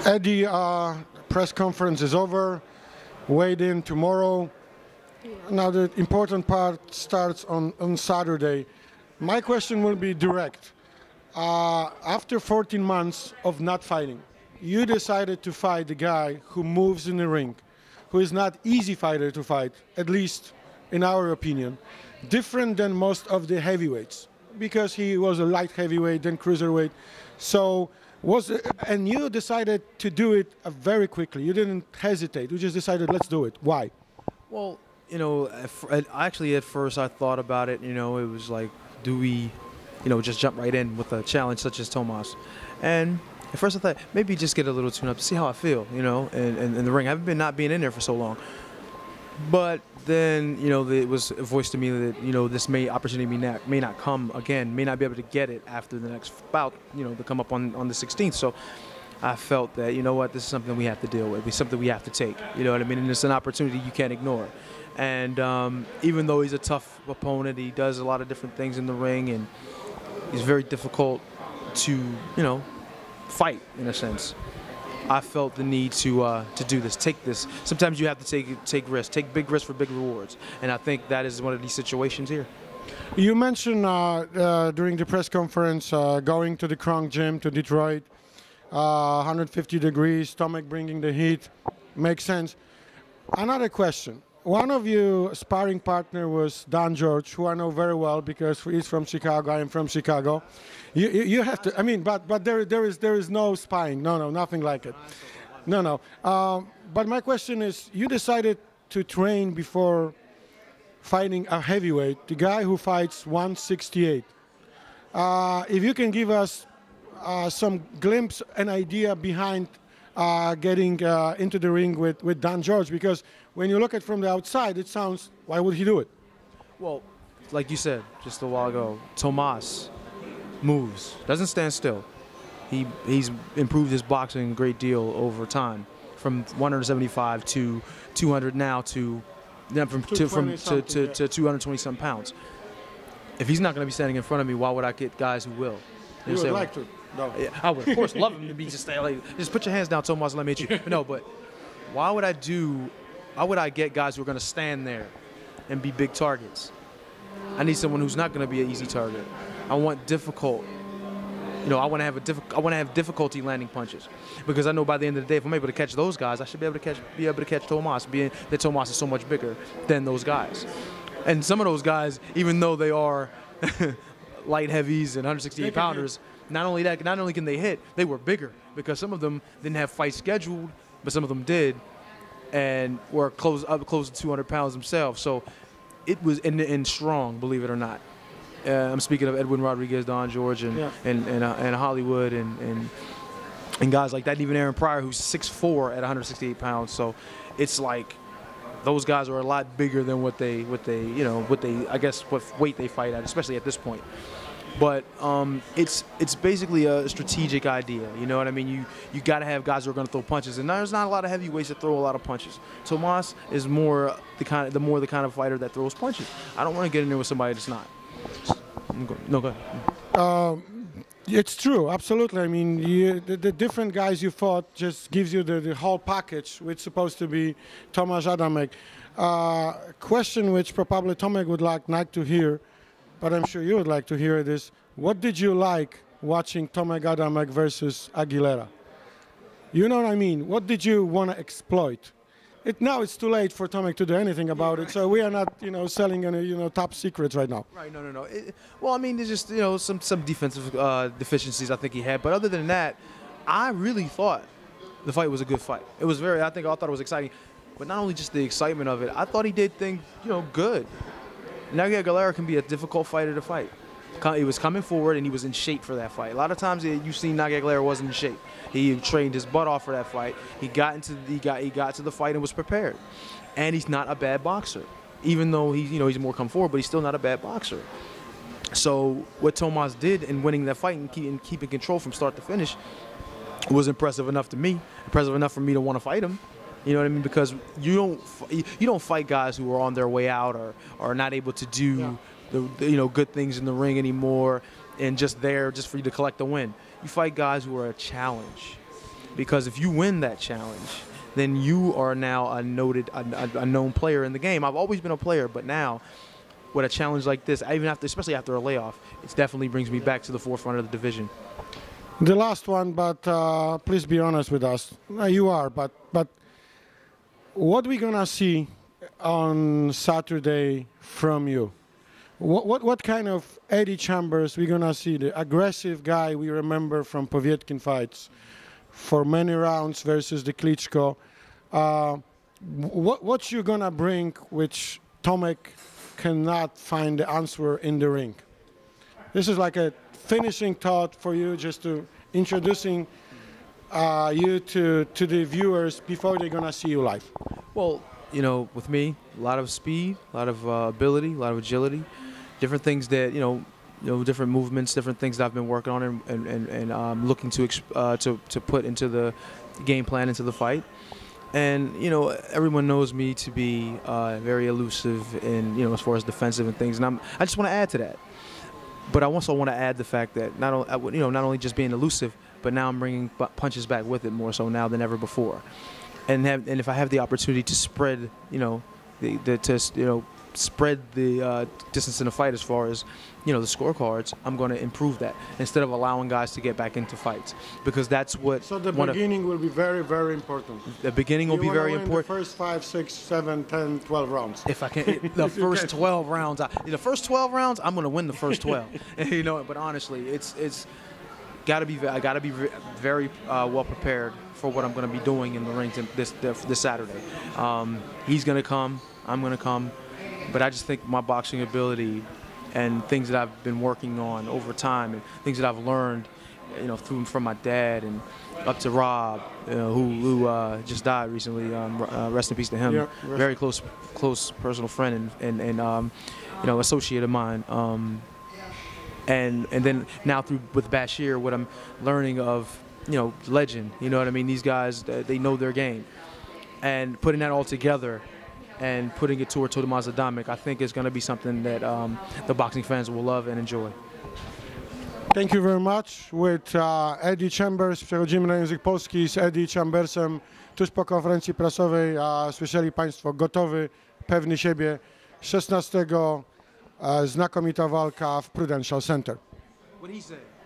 Eddie, press conference is over. Weighed in tomorrow. Now the important part starts on Saturday. My question will be direct. After 14 months of not fighting, you decided to fight the guy who moves in the ring, who is not easy fighter to fight, at least in our opinion, different than most of the heavyweights, because he was a light heavyweight, then cruiserweight. So and you decided to do it very quickly. You didn't hesitate. You just decided, let's do it. Why? Well, actually at first I thought about it. It was like, do we, just jump right in with a challenge such as Tomasz? And at first I thought maybe just get a little tune up to see how I feel, in the ring. I haven't been not being in there for so long. But then, it was voiced to me that, this opportunity may not come again, may not be able to get it after the next bout, to come up on the 16th. So I felt that, this is something we have to deal with. It's something we have to take, you know what I mean? And it's an opportunity you can't ignore. And even though he's a tough opponent, he does a lot of different things in the ring, and he's very difficult to, fight in a sense. I felt the need to do this, take this. Sometimes you have to take risks, take big risks for big rewards, and I think that is one of these situations here. You mentioned during the press conference going to the Kronk gym to Detroit, 150 degrees, stomach bringing the heat, makes sense. Another question. One of your sparring partner was Don George, who I know very well because he's from Chicago. I am from Chicago. You have to. I mean, but there is no sparring. No, nothing like it. No. But my question is, you decided to train before fighting a heavyweight, the guy who fights 168. If you can give us some glimpse, an idea behind getting into the ring with Don George, because when you look at it from the outside, it sounds, why would he do it? Well, like you said just a while ago, Tomasz moves, doesn't stand still. He's improved his boxing a great deal over time, from 175 to 200 now to 220 some pounds. If he's not going to be standing in front of me, why would I get guys who will? You would like to. No. I would, of course, love him to be just stay like, just put your hands down, Tomasz, let me hit you. No, but why would I get guys who are going to stand there and be big targets? I need someone who's not going to be an easy target. I want difficult. I want to have difficulty landing punches, because I know by the end of the day, if I'm able to catch those guys, I should be able to catch Tomasz, being that Tomasz is so much bigger than those guys. And some of those guys, even though they are light heavies and 168 pounders, not only can they hit, they were bigger, because some of them didn't have fights scheduled, but some of them did, and were close to 200 pounds themselves. So it was in strong, believe it or not. I'm speaking of Edwin Rodriguez, Don George, and Hollywood, and guys like that, and even Aaron Pryor, who's 6'4" at 168 pounds. So it's like those guys are a lot bigger than what weight they fight at, especially at this point. But it's basically a strategic idea. You know what I mean? You got to have guys who are going to throw punches, and there's not a lot of heavyweights that throw a lot of punches. Tomasz is more the kind of fighter that throws punches. I don't want to get in there with somebody that's not. No, go ahead. It's true, absolutely. I mean, the different guys you fought just gives you the whole package, which is supposed to be Tomasz Adamek. Question which probably Tomek would like to hear, but I'm sure you would like to hear it, is, what did you like watching Tomasz Adamek versus Aguilera? You know what I mean? What did you want to exploit? Now it's too late for Tomek to do anything about it, so we are not, selling any, top secrets right now. Right, no. Well, I mean, there's just, some defensive deficiencies I think he had, but other than that, I really thought the fight was a good fight. It was I thought it was exciting, but not only just the excitement of it, I thought he did things, good. Nagia Aguilera can be a difficult fighter to fight. He was coming forward, and he was in shape for that fight. A lot of times you've seen Nagia Aguilera wasn't in shape. He trained his butt off for that fight. He got to the fight and was prepared. And he's not a bad boxer, even though he's more come forward, but he's still not a bad boxer. So what Tomasz did in winning that fight and keeping control from start to finish was impressive enough to me, impressive enough for me to want to fight him. You know what I mean? Because you don't fight guys who are on their way out or are not able to do the good things in the ring anymore, and just there just for you to collect the win. You fight guys who are a challenge. Because if you win that challenge, then you are now a known player in the game. I've always been a player, but now with a challenge like this, especially after a layoff, it definitely brings me back to the forefront of the division. The last one, but please be honest with us. You are, but what we gonna see on Saturday from you? What kind of Eddie Chambers we gonna see? The aggressive guy we remember from Povietkin fights for many rounds versus the Klitschko. What you gonna bring which Tomek cannot find the answer in the ring? This is like a finishing thought for you, just to introducing you to the viewers before they're gonna see you live. Well, you know, with me, a lot of speed, a lot of ability, a lot of agility, different things that different movements, different things that I've been working on and looking to put into the game plan, into the fight. And everyone knows me to be very elusive and as far as defensive and things, and I just want to add to that. But I also want to add the fact that not only just being elusive, but now I'm bringing punches back with it more so now than ever before. And if I have the opportunity to spread, spread the distance in the fight as far as the scorecards, I'm going to improve that instead of allowing guys to get back into fights, because that's what. So the beginning will be very, very important. The beginning will be very important. The first 5, 6, 7, 10, 12 rounds. If I can, the first 12 rounds. The first 12 rounds, I'm going to win the first 12. But honestly, it's got to be. I got to be very well prepared for what I'm going to be doing in the ring this Saturday. He's going to come. I'm going to come. But I just think my boxing ability and things that I've been working on over time and things that I've learned, from my dad and up to Rob, who just died recently. Rest in peace to him. Yeah, very close personal friend and associate of mine. And then now with Bashir, what I'm learning of, legend. You know what I mean? These guys, they know their game, and putting that all together and putting it toward Tomasz Adamek, I think is going to be something that the boxing fans will love and enjoy. Thank you very much. With Eddie Chambers, przechodzimy na język polski z Eddie Chambersem. Tuż po konferencji prasowej słyszeli Państwo, gotowy, pewny siebie. 16 znakomita walka w Prudential Center. What he said.